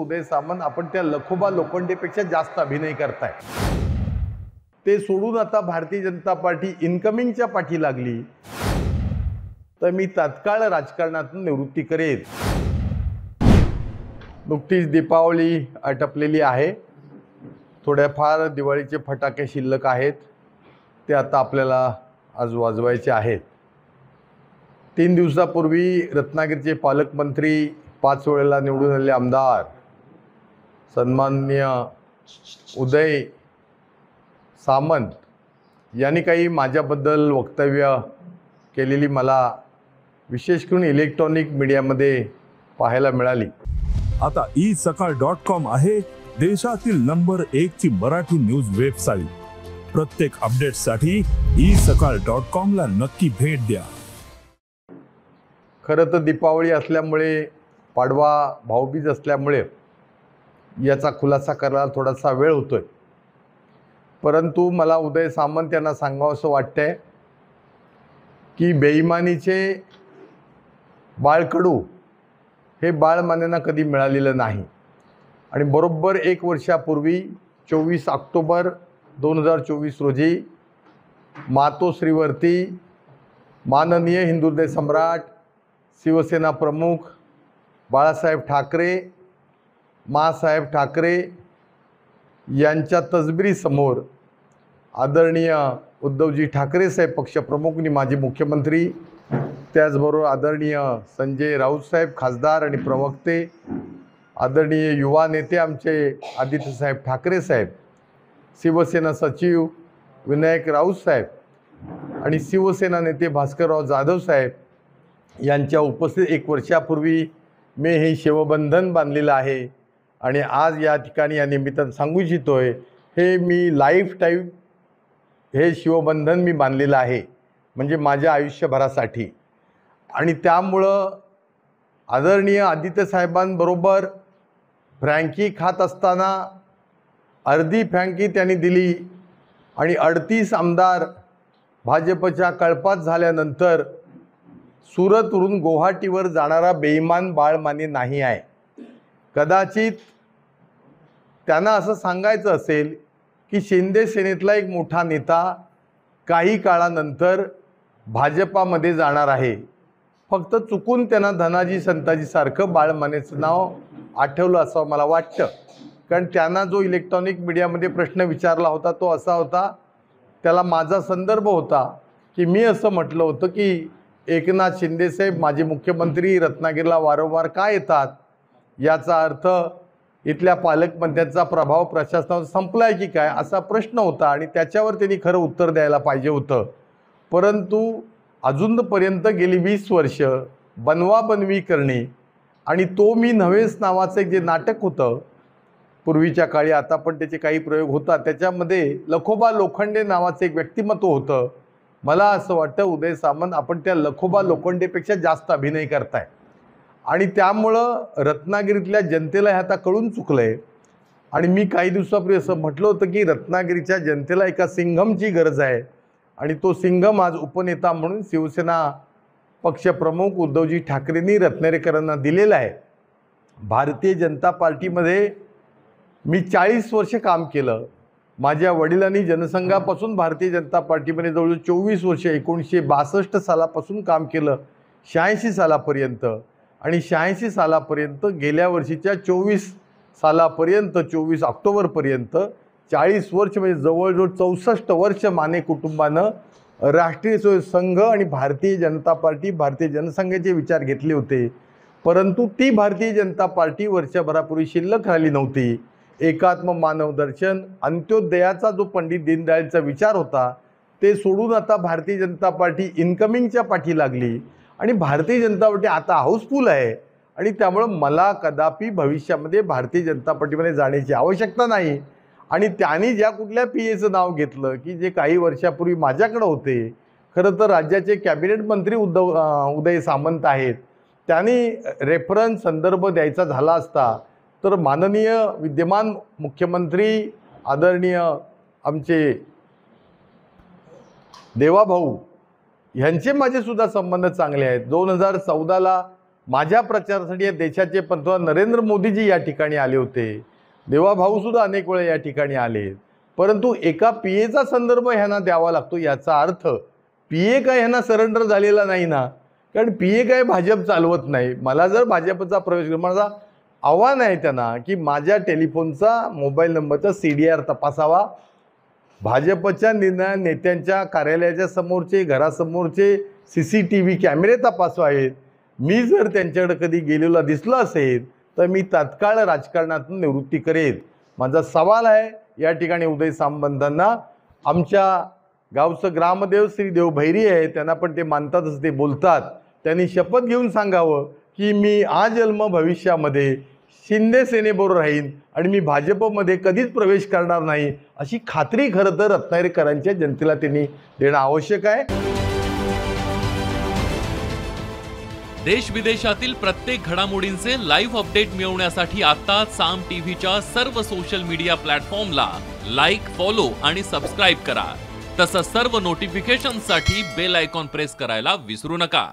उदय सामंत आपण त्या लखोबा लोखंडेपेक्षा जास्त अभिनय करताय। ते सोडून आता भारतीय जनता पार्टी इनकमिंगच्या पाठी लागली तर मी तात्काळ राजकारणातून निवृत्ती करेन। नुकतीच दीपावली आटपलेली आहे, थोड्याफार दिवाळीचे फटाके शिल्लक आहेत, ते आता आपल्याला आज वाजवायचे आहेत। 3 दिवसापूर्वी रत्नागिरीचे पालकमंत्री 5 वेळेला निवडून आलेले आमदार सन्माननीय उदय सामंत यांनी काही माझ्याबद्दल वक्तव्य केलेली मला विशेष करून इलेक्ट्रॉनिक मीडियामध्ये पाहायला मिळाली। आता isakal.com आहे देशातील नंबर 1 ची मराठी न्यूज वेबसाईट। प्रत्येक अपडेटसाठी isakal.com ला नक्की भेट द्या। खरं तर दीपावली असल्यामुळे, पाडवा भाऊबीज असल्यामुळे याचा खुलासा करायला थोडासा वेळ होतोय, परंतु मला उदय सामंत यांना सांगावंसं वाटतंय की बेईमानीचे बाळकडू हे बाळमान्यांना कधी मिळालेलं नाही। आणि बरोबर 1 वर्षापूर्वी 24 ऑक्टोबर 2024 रोजी मातोश्रीवरती माननीय हिंदुहृदय सम्राट शिवसेना प्रमुख बाळासाहेब ठाकरे, मासाहेब ठाकरे यांच्या तसबिरीसमोर आदरणीय उद्धवजी ठाकरे साहेब पक्षप्रमुख आणि माजी मुख्यमंत्री, त्याचबरोबर आदरणीय संजय राऊत साहेब खासदार आणि प्रवक्ते, आदरणीय युवा नेते आमचे आदित्यसाहेब ठाकरे साहेब, शिवसेना सचिव विनायक राऊत साहेब आणि शिवसेना नेते भास्करराव जाधव साहेब यांच्या उपस्थित 1 वर्षापूर्वी मी हे शिवबंधन बांधलेलं आहे। आणि आज या ठिकाणी या निमित्तानं सांगू इच्छितोय, हे मी लाईफ टाईम हे शिवबंधन मी बांधलेलं आहे, म्हणजे माझ्या आयुष्यभरासाठी। आणि त्यामुळं आदरणीय आदित्य साहेबांबरोबर फ्रँकी खात असताना अर्धी फ्रँकी त्यांनी दिली आणि 38 आमदार भाजपच्या कळपात झाल्यानंतर सुरतवरून गुवाहाटीवर जाणारा बेईमान बाळमानी नाही आहे। कदाचित त्यांना असं सांगायचं असेल की शिंदे सेनेतला एक मोठा नेता काही काळानंतर भाजपामध्ये जाणार आहे, फक्त चुकून त्यांना धनाजी संताजीसारखं बाळमानेचं नाव आठवलं असं मला वाटतं। कारण त्यांना जो इलेक्ट्रॉनिक मीडियामध्ये प्रश्न विचारला होता तो असा होता, त्याला माझा संदर्भ होता की मी असं म्हटलं होतं की एकनाथ शिंदेसाहेब माजी मुख्यमंत्री रत्नागिरीला वारंवार का येतात, याचा अर्थ इथल्या पालकमंत्र्यांचा प्रभाव प्रशासनावर संपलाय की काय, असा प्रश्न होता। आणि त्याच्यावर त्यांनी खरं उत्तर द्यायला पाहिजे होतं, परंतु अजूनपर्यंत गेली 20 वर्ष बनवाबनवी करणे आणि तो मी नव्हेच नावाचं एक जे नाटक होतं पूर्वीच्या काळी, आता पण त्याचे काही प्रयोग होतात, त्याच्यामध्ये लखोबा लोखंडे नावाचं एक व्यक्तिमत्व होतं। मला असं वाटतं उदय सामंत आपण त्या लखोबा लोखंडेपेक्षा जास्त अभिनय करताय आणि त्यामुळं रत्नागिरीतल्या जनतेला हे आता कळून चुकलंय। आणि मी काही दिवसापूर्वी असं म्हटलं होतं की रत्नागिरीच्या जनतेला एका सिंघमची गरज आहे आणि तो सिंघम आज उपनेता म्हणून शिवसेना पक्षप्रमुख उद्धवजी ठाकरेंनी रत्नागिरीकरांना दिलेला आहे। भारतीय जनता पार्टीमध्ये मी 40 वर्ष काम केलं। माझ्या वडिलांनी जनसंघापासून भारतीय जनता पार्टीमध्ये जवळजवळ 24 वर्ष 1962 सालापासून काम केलं 86 सालापर्यंत। आणि 86 सालापर्यंत गेल्या वर्षीच्या 24 सालापर्यंत 24 ऑक्टोबरपर्यंत 40 वर्ष म्हणजे जवळजवळ 64 वर्ष माने कुटुंबानं राष्ट्रीय स्वयंसेवक संघ आणि भारतीय जनता पार्टी, भारतीय जनसंघाचे विचार घेतले होते, परंतु ती भारतीय जनता पार्टी वर्षभरापूर्वी शिल्लक राहिली नव्हती। एकात्म मानवदर्शन अंत्योदयाचा जो पंडित दीनदयाळचा विचार होता ते सोडून आता भारतीय जनता पार्टी इनकमिंगच्या पाठी लागली आणि भारतीय जनता पार्टी आता हाऊसफुल आहे। आणि त्यामुळं मला कदापि भविष्यामध्ये भारतीय जनता पार्टीमध्ये जाण्याची आवश्यकता नाही। आणि त्यांनी ज्या कुठल्या पीएचं नाव घेतलं की जे काही वर्षापूर्वी माझ्याकडे होते, खरं तर राज्याचे कॅबिनेट मंत्री उदय सामंत आहेत, त्यांनी रेफरन्स संदर्भ द्यायचा झाला असता तर माननीय विद्यमान मुख्यमंत्री आदरणीय आमचे देवाभाऊ यांचे माझे सुद्धा संबंध चांगले आहेत। 2014ला माझ्या प्रचारासाठी या देशाचे पंतप्रधान नरेंद्र मोदीजी या ठिकाणी आले होते, देवाभाऊ सुद्धा अनेक वेळा या ठिकाणी आले, परंतु एका पीएचा संदर्भ ह्यांना द्यावा लागतो। याचा अर्थ पीए काय ह्यांना सरेंडर झालेला नाही ना, कारण पीए काय भाजप चालवत नाही। मला जर भाजपचा प्रवेश माझा आव्हान आहे त्यांना की माझ्या टेलिफोनचा मोबाईल नंबरचा CDR तपासावा, भाजपच्या नेत्यांच्या कार्यालयाच्या समोरचे घरासमोरचे CCTV कॅमेरे तपासवावेत। मी जर त्यांच्याकडे कधी गेलेला दिसलं असेल तर मी तात्काळ राजकारणातून निवृत्ती करेन। माझा सवाल आहे या ठिकाणी उदय सामंतांना, आमच्या गावचं ग्रामदेव श्री देव भैरी आहे, त्यांना पण ते मानतातच, ते बोलतात, त्यांनी शपथ घेऊन सांगावं की मी आजन्म भविष्यामध्ये शिंदे सेनेबरोबर राहीन आणि मी भाजपमध्ये कधीच प्रवेश करणार नाही, अशी खात्री खरं तर रत्नागिरीकरांच्या जनतेला त्यांनी देणं आवश्यक आहे। देश विदेशातील प्रत्येक घडामोडींचे लाईव्ह अपडेट मिळवण्यासाठी आता साम टीव्हीच्या सर्व सोशल मीडिया प्लॅटफॉर्मला लाईक, फॉलो आणि सबस्क्राईब करा। तसंच सर्व नोटिफिकेशनसाठी बेल आयकॉन प्रेस करायला विसरू नका।